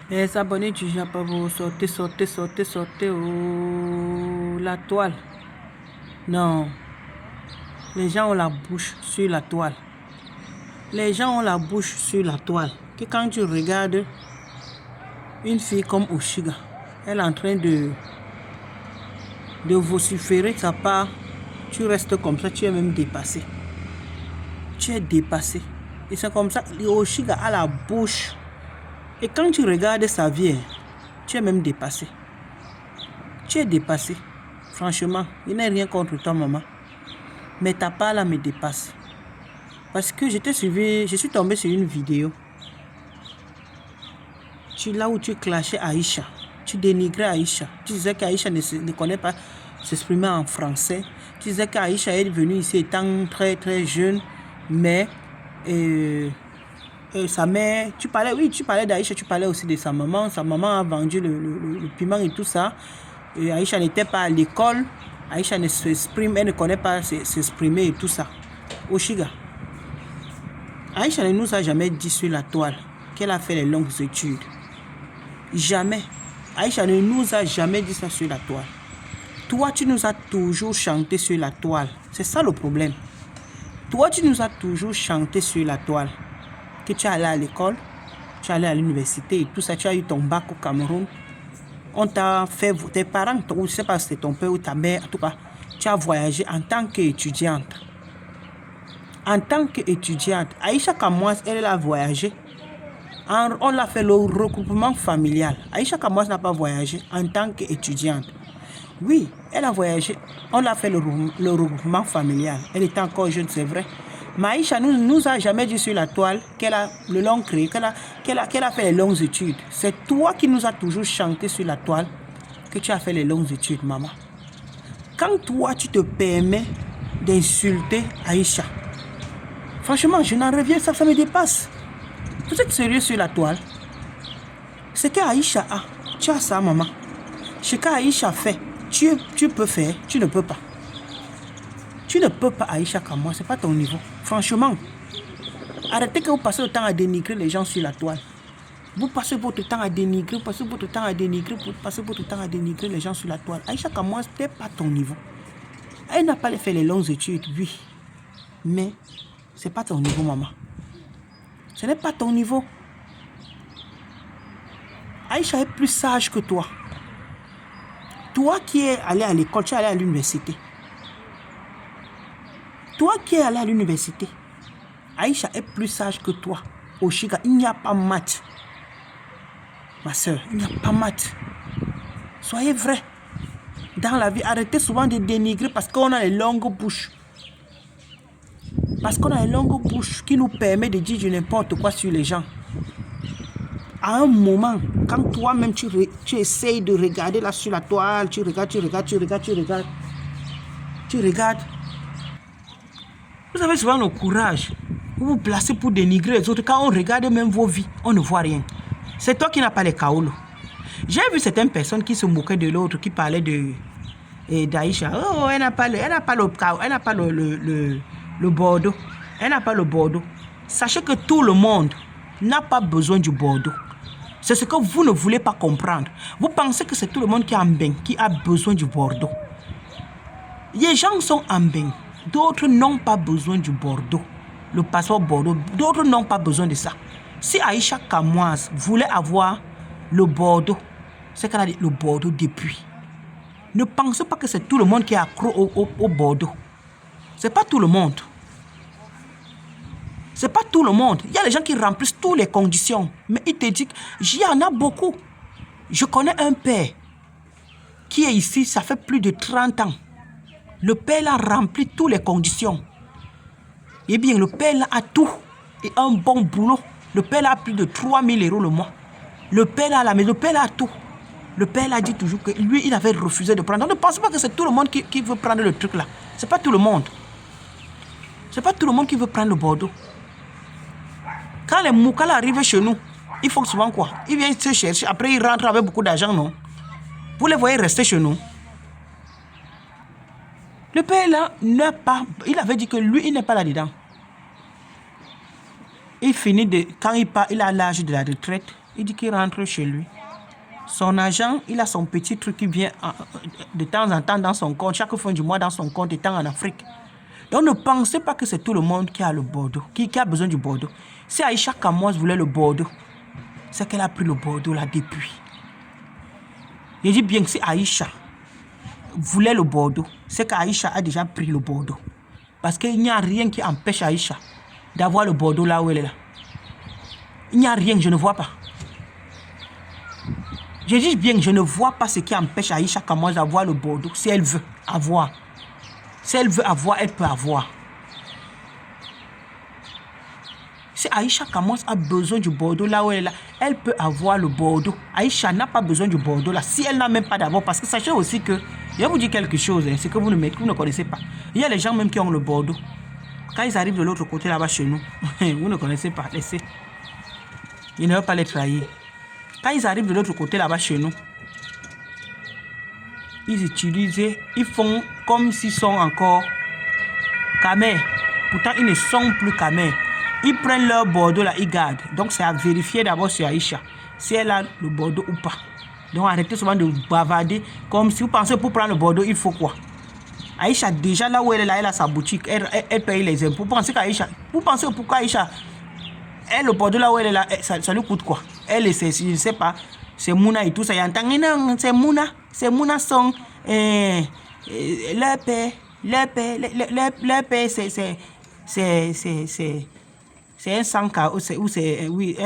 Les abonnés du Japon, sortez, sortez, sortez, sortez. Oh, la toile. Non. Les gens ont la bouche sur la toile. Les gens ont la bouche sur la toile. Que quand tu regardes une fille comme Oshiga, elle est en train de vociférer sa part, tu restes comme ça, tu es même dépassé. Tu es dépassé. Et c'est comme ça, Oshiga a la bouche. Et quand tu regardes sa vie, tu es même dépassé. Tu es dépassé. Franchement, il n'est rien contre toi, maman. Mais ta part là me dépasse. Parce que je t'ai suivi, je suis tombé sur une vidéo. Là où tu clashais Aïcha. Tu dénigrais Aïcha. Tu disais qu'Aïcha ne connaît pas s'exprimer en français. Tu disais qu'Aïcha est venue ici étant très très jeune. Mais sa mère, tu parlais d'Aïcha, tu parlais aussi de sa maman. Sa maman a vendu le piment et tout ça. Et Aïcha n'était pas à l'école. Aïcha ne s'exprime, elle ne connaît pas s'exprimer et tout ça. Oshiga, Aïcha ne nous a jamais dit sur la toile qu'elle a fait les longues études. Jamais. Aïcha ne nous a jamais dit ça sur la toile. Toi, tu nous as toujours chanté sur la toile. C'est ça le problème. Toi, tu nous as toujours chanté sur la toile. Que tu es allé à l'école, tu es allé à l'université et tout ça, tu as eu ton bac au Cameroun. On t'a fait, tes parents, ou je ne sais pas si c'est ton père ou ta mère, en tout cas, tu as voyagé en tant qu'étudiante. En tant qu'étudiante, Aïcha Kamoise, elle a voyagé. On l'a fait le regroupement familial. Aïcha Kamoise n'a pas voyagé en tant qu'étudiante. Oui, elle a voyagé. On l'a fait le regroupement familial. Elle était encore jeune, c'est vrai. Mais Aïcha ne nous a jamais dit sur la toile qu'elle a le long créé, qu'elle a fait les longues études. C'est toi qui nous as toujours chanté sur la toile que tu as fait les longues études, maman. Quand toi, tu te permets d'insulter Aïcha, franchement, je n'en reviens, ça me dépasse. Vous êtes sérieux sur la toile? Ce qu'Aïcha a, tu as ça, maman. Ce qu'Aïcha fait, tu peux faire, tu ne peux pas. Tu ne peux pas, Aïcha, comme moi, c'est pas ton niveau. Franchement, arrêtez que vous passez le temps à dénigrer les gens sur la toile. Vous passez votre temps à dénigrer, vous passez votre temps à dénigrer, vous passez votre temps à dénigrer les gens sur la toile. Aïcha, comme moi, ce n'est pas ton niveau. Elle n'a pas fait les longues études, oui. Mais ce n'est pas ton niveau, maman. Ce n'est pas ton niveau. Aïcha est plus sage que toi. Toi qui es allé à l'école, tu es allé à l'université. Toi qui es allé à l'université, Aïcha est plus sage que toi. Oshiga, il n'y a pas maths. Ma soeur, il n'y a pas maths. Soyez vrai. Dans la vie, arrêtez souvent de dénigrer parce qu'on a les longues bouches. Parce qu'on a les longues bouches qui nous permettent de dire n'importe quoi sur les gens. À un moment, quand toi-même tu essayes de regarder là sur la toile, tu regardes. Vous avez souvent le courage. Vous vous placez pour dénigrer les autres. Quand on regarde même vos vies, on ne voit rien. C'est toi qui n'as pas les kaolos. J'ai vu certaines personnes qui se moquaient de l'autre, qui parlaient d'Aïcha. Oh, elle n'a pas le Bordeaux. Elle n'a pas le Bordeaux. Sachez que tout le monde n'a pas besoin du Bordeaux. C'est ce que vous ne voulez pas comprendre. Vous pensez que c'est tout le monde qui est en bain, qui a besoin du Bordeaux. Les gens sont en bain. D'autres n'ont pas besoin du Bordeaux. Le passeport Bordeaux, d'autres n'ont pas besoin de ça. Si Aïcha Kamoise voulait avoir le Bordeaux, c'est qu'elle a le Bordeaux depuis. Ne pensez pas que c'est tout le monde qui est accro au Bordeaux. C'est pas tout le monde. C'est pas tout le monde. Il y a des gens qui remplissent toutes les conditions. Mais il te dit qu'il y en a beaucoup. Je connais un père qui est ici, ça fait plus de 30 ans. Le père a rempli toutes les conditions. Eh bien, le père a tout. Et un bon boulot. Le père a plus de 3 000 € le mois. Le père a la maison, le père a tout. Le père a dit toujours que lui, il avait refusé de prendre. Donc, ne pense pas que c'est tout le monde qui veut prendre le truc là. C'est pas tout le monde. C'est pas tout le monde qui veut prendre le Bordeaux. Quand les Moukala arrivent chez nous, ils font souvent quoi? Ils viennent se chercher. Après, ils rentrent avec beaucoup d'argent, non? Vous les voyez rester chez nous. Le père là n'a pas... Il avait dit que lui, il n'est pas là-dedans. Il finit de... Quand il part, il a l'âge de la retraite. Il dit qu'il rentre chez lui. Son agent, il a son petit truc qui vient de temps en temps dans son compte, chaque fin du mois dans son compte étant en Afrique. Donc ne pensez pas que c'est tout le monde qui a le Bordeaux, qui a besoin du Bordeaux. Si Aïcha Kamoise voulait le Bordeaux, c'est qu'elle a pris le Bordeaux là depuis. Je dis bien que si Aïcha voulait le Bordeaux, c'est qu'Aïcha a déjà pris le Bordeaux. Parce qu'il n'y a rien qui empêche Aïcha d'avoir le Bordeaux là où elle est là. Il n'y a rien, je ne vois pas. Je dis bien que je ne vois pas ce qui empêche Aïcha Kamoise d'avoir le Bordeaux si elle veut avoir. Si elle veut avoir, elle peut avoir. Si Aïcha Kamoise a besoin du Bordeaux là où elle est là, elle peut avoir le Bordeaux. Aïcha n'a pas besoin du Bordeaux là. Si elle n'a même pas d'abord, parce que sachez aussi que, je vais vous dire quelque chose, c'est que vous ne connaissez pas. Il y a les gens même qui ont le Bordeaux. Quand ils arrivent de l'autre côté là-bas chez nous, vous ne connaissez pas, laissez. Ils ne veulent pas les trahir. Quand ils arrivent de l'autre côté là-bas chez nous, ils font comme s'ils sont encore camés. Pourtant, ils ne sont plus camés. Ils prennent leur Bordeaux là, ils gardent. Donc, c'est à vérifier d'abord sur Aïcha, si elle a le Bordeaux ou pas. Donc, arrêtez souvent de bavarder. Comme si vous pensez pour prendre le Bordeaux, il faut quoi? Aïcha, déjà là où elle est là, elle a sa boutique, elle paye les impôts. Vous pensez pourquoi Aïcha, elle, le Bordeaux là où elle est là, ça lui coûte quoi? Elle, je ne sais pas, c'est Mouna et tout ça. Il y a un temps, non, c'est Mouna son, leur père, c'est un sang ou c'est, oui,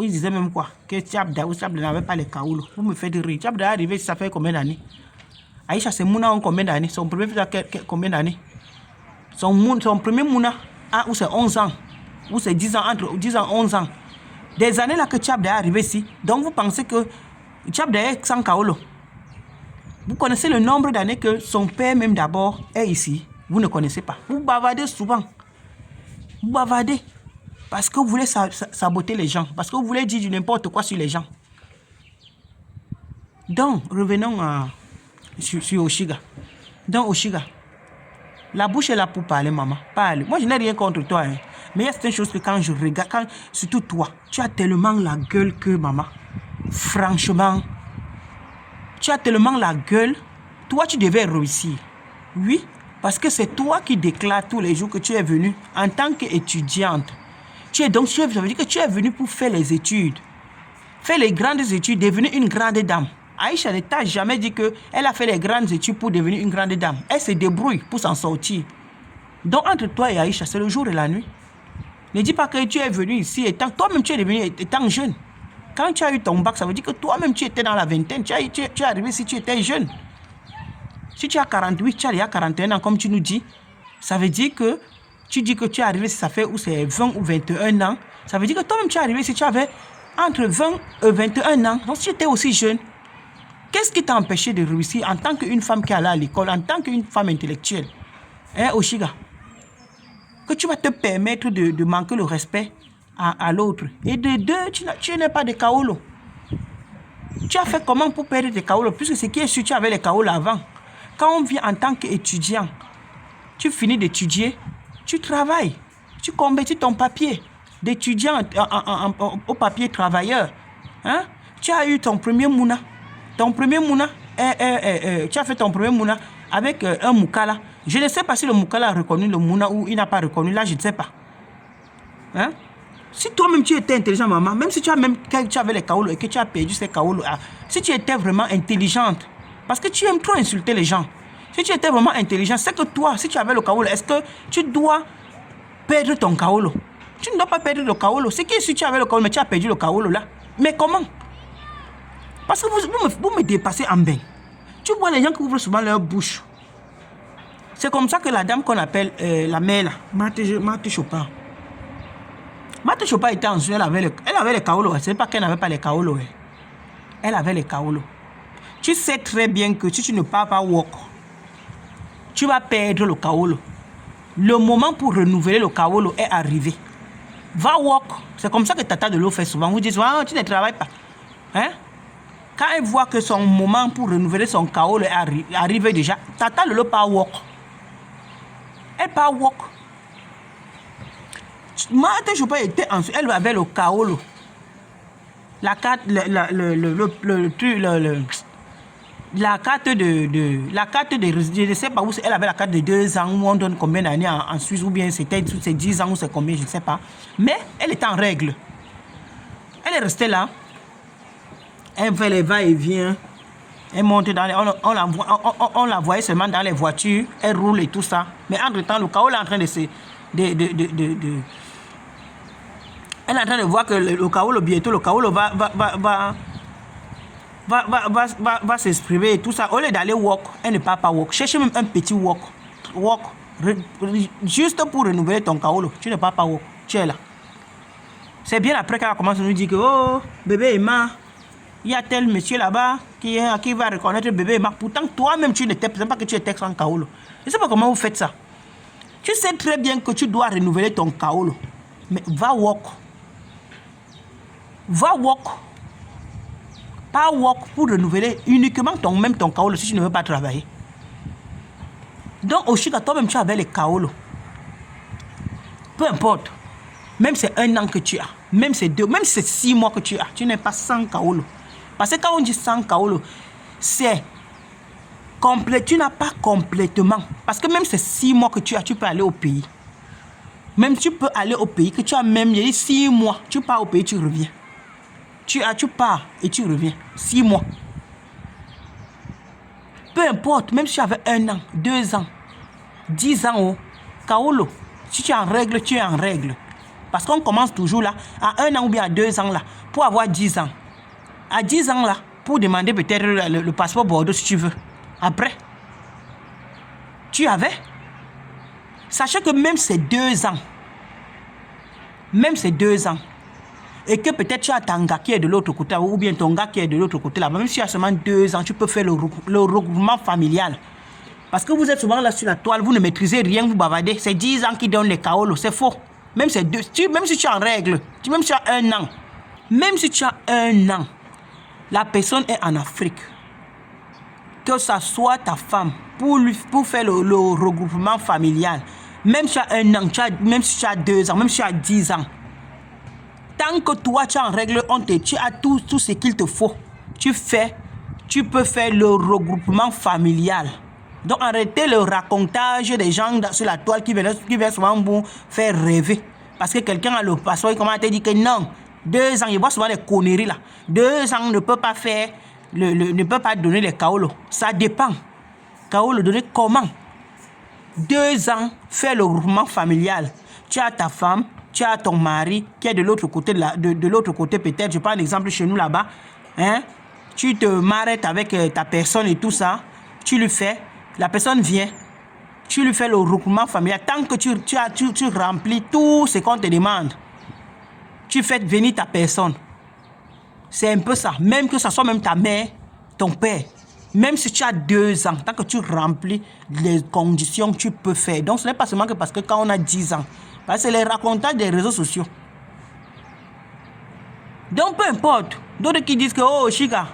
ils disaient même quoi? Que Tchabda n'avait pas les kaoulos. Vous me faites rire. Tchabda est arrivé, ça fait combien d'années? Aïcha, c'est Mouna en combien d'années? Son premier fils a combien d'années? Son premier Mouna a, ou c'est 11 ans, ou c'est 10 ans, entre 10 ans et 11 ans. Des années là que Tchabda est arrivé ici. Donc vous pensez que Tchabda est sans kaolo? Vous connaissez le nombre d'années que son père même d'abord est ici? Vous ne connaissez pas. Vous bavardez souvent. Vous bavardez. Parce que vous voulez saboter les gens. Parce que vous voulez dire du n'importe quoi sur les gens. Donc, revenons sur Oshiga. Donc, Oshiga, la bouche est là pour parler, maman. Parle. Moi, je n'ai rien contre toi. Hein. Mais il y a certaines choses que quand je regarde, surtout toi, tu as tellement la gueule que, maman, franchement, tu as tellement la gueule. Toi, tu devais réussir. Oui, parce que c'est toi qui déclares tous les jours que tu es venue en tant qu'étudiante. Donc, ça veut dire que tu es venue pour faire les études. Faire les grandes études, devenir une grande dame. Aïcha ne t'a jamais dit qu'elle a fait les grandes études pour devenir une grande dame. Elle se débrouille pour s'en sortir. Donc, entre toi et Aïcha, c'est le jour et la nuit. Ne dis pas que tu es venu ici étant... Toi-même, tu es devenu étant jeune. Quand tu as eu ton bac, ça veut dire que toi-même, tu étais dans la vingtaine. Tu es arrivé ici, tu étais jeune. Si tu as 48, tu as déjà 41 ans, comme tu nous dis. Ça veut dire que tu dis que tu es arrivé, ça fait ou c'est 20 ou 21 ans. Ça veut dire que toi-même, tu es arrivé si tu avais entre 20 et 21 ans. Donc, si tu étais aussi jeune, qu'est-ce qui t'a empêché de réussir en tant qu'une femme qui allait à l'école, en tant qu'une femme intellectuelle? Hein, Oshiga? Que tu vas te permettre de manquer le respect à l'autre. Et de deux, tu n'es pas de kaolo. Tu as fait comment pour perdre tes kaolo? Puisque ce qui est sûr, tu avais les kaolo avant. Quand on vient en tant qu'étudiant, tu finis d'étudier, tu travailles, tu convertis ton papier d'étudiant au papier travailleur. Hein? Tu as eu ton premier mouna. Ton premier mouna, tu as fait ton premier mouna avec un moukala. Je ne sais pas si le moukala a reconnu le mouna ou il n'a pas reconnu. Là, je ne sais pas. Hein? Si toi-même tu étais intelligent, maman, même si tu avais les kaolos et que tu as perdu ces kaolos, si tu étais vraiment intelligente, parce que tu aimes trop insulter les gens, si tu étais vraiment intelligent, c'est que toi, si tu avais le kaolo, est-ce que tu dois perdre ton kaolo? Tu ne dois pas perdre le kaolo. C'est que si tu avais le kaolo, mais tu as perdu le kaolo là. Mais comment? Parce que vous me dépassez en bain. Tu vois les gens qui ouvrent souvent leur bouche. C'est comme ça que la dame qu'on appelle la mère là, Marthe Chopin. Marthe Chopin était en Suède, elle avait les kaolo. Ce n'est pas qu'elle n'avait pas les kaolo. Elle avait les kaolo. Tu sais très bien que si tu ne pars pas walk, tu vas perdre le kaolo. Le moment pour renouveler le kaolo est arrivé. Va walk. C'est comme ça que Tata de l'eau fait souvent. Vous dites, tu ne travailles pas. Hein? Quand elle voit que son moment pour renouveler son kaolo est arrivé déjà, Tata de l'eau part walk. Elle part walk. Marthe Chopin était ensuite, elle avait le kaolo. la carte, la carte je ne sais pas où elle avait la carte de 2 ans, où on donne combien d'années en Suisse, ou bien c'est 10 ans, ou c'est combien, je ne sais pas. Mais elle était en règle. Elle est restée là. Elle fait les va-et-vient. Elle monte dans les... On la voyait seulement dans les voitures. Elle roule et tout ça. Mais entre-temps, le Kaolo est en train de se... Elle est en train de voir que le Kaolo, bientôt, le Kaolo va s'exprimer et tout ça. Au lieu d'aller walk, elle ne part pas walk. Cherchez même un petit walk. Walk. Juste pour renouveler ton Kaolo. Tu ne pars pas walk. Tu es là. C'est bien après qu'elle commence à nous dire que, oh, bébé Emma, il y a tel monsieur là-bas qui va reconnaître bébé Emma. Pourtant, toi-même, tu ne sais pas que tu es texte en Kaolo. Je ne sais pas comment vous faites ça. Tu sais très bien que tu dois renouveler ton Kaolo. Mais va walk. Va walk. Pas walk pour renouveler uniquement ton Kaolo si tu ne veux pas travailler. Donc, au Chica, toi-même, tu avais les Kaolo. Peu importe. Même c'est 1 an que tu as. Même c'est 2, même c'est 6 mois que tu as. Tu n'es pas sans Kaolo. Parce que quand on dit sans Kaolo, c'est complet. Tu n'as pas complètement. Parce que même c'est 6 mois que tu as, tu peux aller au pays. Même tu peux aller au pays que tu as même, il y a 6 mois. Tu pars au pays, tu reviens. Tu pars et tu reviens. 6 mois. Peu importe, même si tu avais 1 an, 2 ans, 10 ans, oh, Kaolo, si tu es en règle, tu es en règle. Parce qu'on commence toujours là, à 1 an ou bien à 2 ans là, pour avoir 10 ans. À 10 ans là, pour demander peut-être le passeport Bordeaux si tu veux. Après, tu avais. Sachez que même ces 2 ans, et que peut-être tu as ton gars qui est de l'autre côté, ou bien ton gars qui est de l'autre côté là, même si tu as seulement 2 ans, tu peux faire le regroupement familial. Parce que vous êtes souvent là sur la toile, vous ne maîtrisez rien, vous bavardez. C'est 10 ans qui donnent les Kaolo, c'est faux. Même, même si tu es en règle, même si tu as 1 an, même si tu as 1 an, la personne est en Afrique. Que ça soit ta femme, pour faire le regroupement familial, même si tu as 1 an, même si tu as 2 ans, même si tu as 10 ans, tant que toi tu es en règle, tu as tout ce qu'il te faut. Tu peux faire le regroupement familial. Donc arrêtez le racontage des gens sur la toile qui viennent souvent vous faire rêver. Parce que quelqu'un a le passeport, il commence à te dire que non, 2 ans, il voit souvent des conneries là. 2 ans ne peut pas faire, ne peut pas donner les Kaolo. Ça dépend. Kaolo donner comment? 2 ans, faire le regroupement familial. Tu as ta femme, tu as ton mari qui est de l'autre côté, de l'autre côté peut-être. Je prends l'exemple chez nous là-bas. Hein? Tu te marres avec ta personne et tout ça. Tu lui fais. La personne vient, tu lui fais le regroupement familial. Tant que tu remplis tout ce qu'on te demande, tu fais venir ta personne. C'est un peu ça. Même que ce soit même ta mère, ton père. Même si tu as 2 ans, tant que tu remplis les conditions, tu peux faire. Donc ce n'est pas seulement que parce que quand on a 10 ans. Parce que c'est les racontages des réseaux sociaux. Donc peu importe. D'autres qui disent que, oh Chica,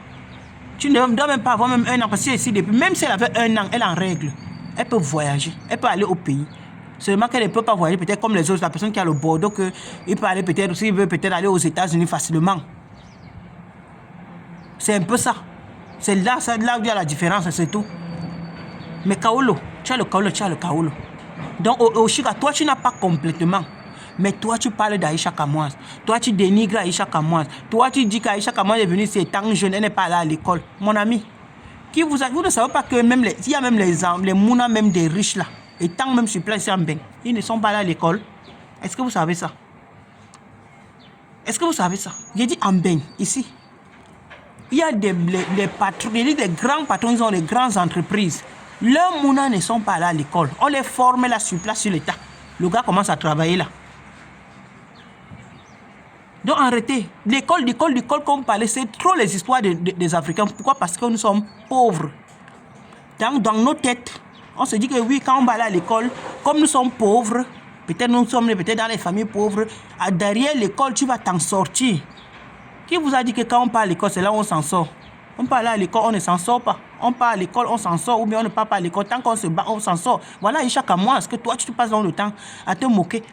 tu ne dois même pas avoir même 1 an, parce que ici, même si elle avait 1 an, elle est en règle. Elle peut voyager, elle peut aller au pays. Seulement qu'elle ne peut pas voyager, peut-être comme les autres, la personne qui a le Bordeaux, il peut aller peut-être, s'il veut peut-être aller aux États-Unis facilement. C'est un peu ça. C'est là où il y a la différence, c'est tout. Mais Kaolo, tu as le Kaolo. Donc au Chica, toi tu n'as pas complètement. Mais toi, tu parles d'Aïcha Kamoise. Toi, tu dénigres Aïcha Kamoise. Toi, tu dis qu'Aïcha Kamoise est venue c'est tant jeune, elle n'est pas allée à l'école. Mon ami, vous ne savez pas que même il y a même les mouna, même des riches là, et tant même sur place en Beng, ils ne sont pas allés à l'école. Est-ce que vous savez ça? Est-ce que vous savez ça? J'ai dit en Beng, ici. Il y a les patrons, les grands patrons, ils ont les grandes entreprises. Leurs mouna ne sont pas allés à l'école. On les forme là sur place sur l'état. Le gars commence à travailler là. Donc arrêtez. L'école, comme parlait, c'est trop les histoires des Africains. Pourquoi? Parce que nous sommes pauvres. Dans nos têtes, on se dit que oui, quand on va aller à l'école, comme nous sommes pauvres, peut-être nous sommes peut-être dans les familles pauvres, derrière l'école, tu vas t'en sortir. Qui vous a dit que quand on part à l'école, c'est là où on s'en sort? On part à l'école, on ne s'en sort pas. On part à l'école, on s'en sort, ou bien on ne part pas à l'école. Tant qu'on se bat, on s'en sort. Voilà, Aïcha Kamoise, que toi, tu te passes dans le temps à te moquer.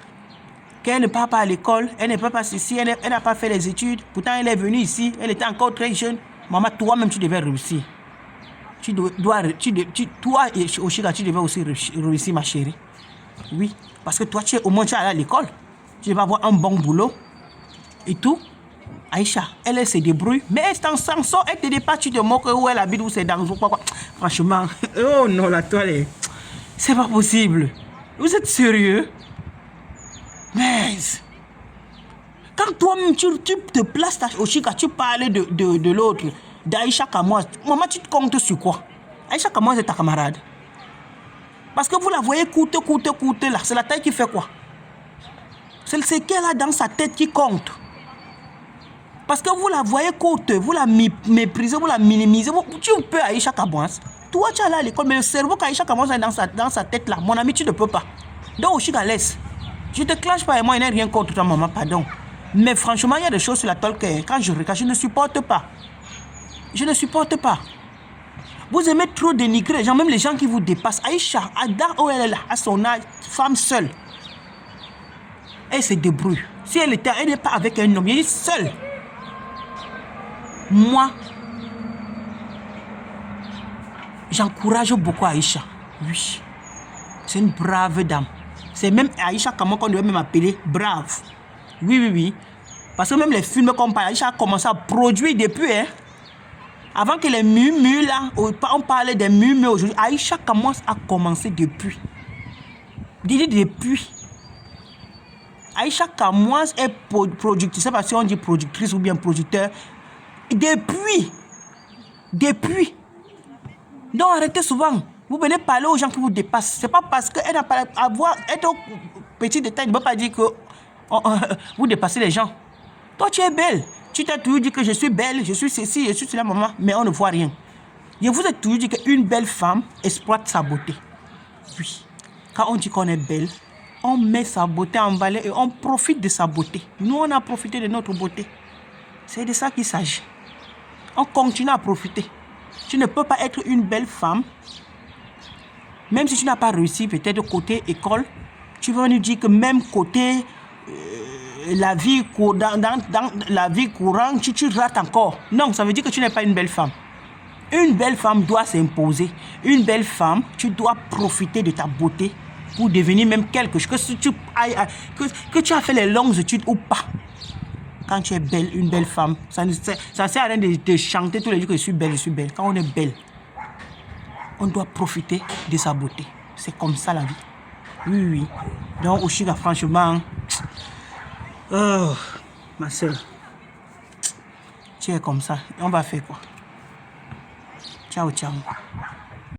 qu'elle ne part pas à l'école, elle ne peut pas ceci, elle n'a pas fait les études. Pourtant, elle est venue ici, elle était encore très jeune. Maman, toi-même, tu devais réussir. Toi, Oshika, tu devais aussi réussir, ma chérie. Oui, parce que toi, au moins, tu es allé à l'école. Tu vas avoir un bon boulot et tout. Aïcha, elle se débrouille, mais elle s'en sort, elle te dépasse, tu te moques où elle habite, où c'est dans quoi. Franchement, oh non, la toile, c'est pas possible. Vous êtes sérieux? Mais quand toi-même tu te places au Chica, tu parles de l'autre, d'Aïcha Kamoise, maman, tu te comptes sur quoi? Aïcha Kamoise est ta camarade. Parce que vous la voyez coûter là, c'est la taille qui fait quoi? C'est ce qu'elle a dans sa tête qui compte. Parce que vous la voyez courte, vous la méprisez, vous la minimisez. Tu peux Aïcha Kamoise. Toi, tu es allé à l'école, mais le cerveau qu'Aïcha Kamoise est dans sa tête là, mon ami, tu ne peux pas. Donc, Oshika, laisse. Je te clash pas et moi, il n'y a rien contre ta maman, pardon. Mais franchement, il y a des choses sur la toile que quand je regarde, je ne supporte pas. Je ne supporte pas. Vous aimez trop dénigrer les gens, même les gens qui vous dépassent. Aïcha, Ada, oh, elle est là, à son âge, femme seule. Elle se débrouille. Si elle n'est pas avec un homme, elle est seule. Moi, j'encourage beaucoup Aïcha. Oui. C'est une brave dame. C'est même Aïcha comment qu'on devait même appeler brave. Oui. Parce que même les films qu'on parle, Aïcha a commencé à produire depuis. Hein. Avant que les murmures là, on parlait des murmures aujourd'hui. Aïcha commence à commencer depuis. Depuis. Aïcha Kamoise est productrice. Je ne sais pas si on dit productrice ou bien producteur. Depuis. Donc arrêtez souvent. Vous venez parler aux gens qui vous dépassent. Ce n'est pas parce qu'elle n'a pas être au petit détail ne veut pas dire que vous dépassez les gens. Toi, tu es belle. Tu t'as toujours dit que je suis belle, je suis ceci, je suis cela, maman, mais on ne voit rien. Je vous ai toujours dit qu'une belle femme exploite sa beauté. Oui. Quand on dit qu'on est belle, on met sa beauté en valeur et on profite de sa beauté. Nous, on a profité de notre beauté. C'est de ça qu'il s'agit. On continue à profiter. Tu ne peux pas être une belle femme, même si tu n'as pas réussi peut-être côté école, tu vas nous dire que même côté la vie dans la vie courante, tu rates encore. Non, ça veut dire que tu n'es pas une belle femme. Une belle femme doit s'imposer. Une belle femme, tu dois profiter de ta beauté pour devenir même quelque chose. Que tu as fait les longues études ou pas. Quand tu es belle, une belle femme, ça ne sert à rien de chanter tous les jours que je suis belle, je suis belle. Quand on est belle, on doit profiter de sa beauté. C'est comme ça la vie. Oui. Donc, Oshika, franchement, oh, ma soeur, tu es comme ça. On va faire quoi? Ciao.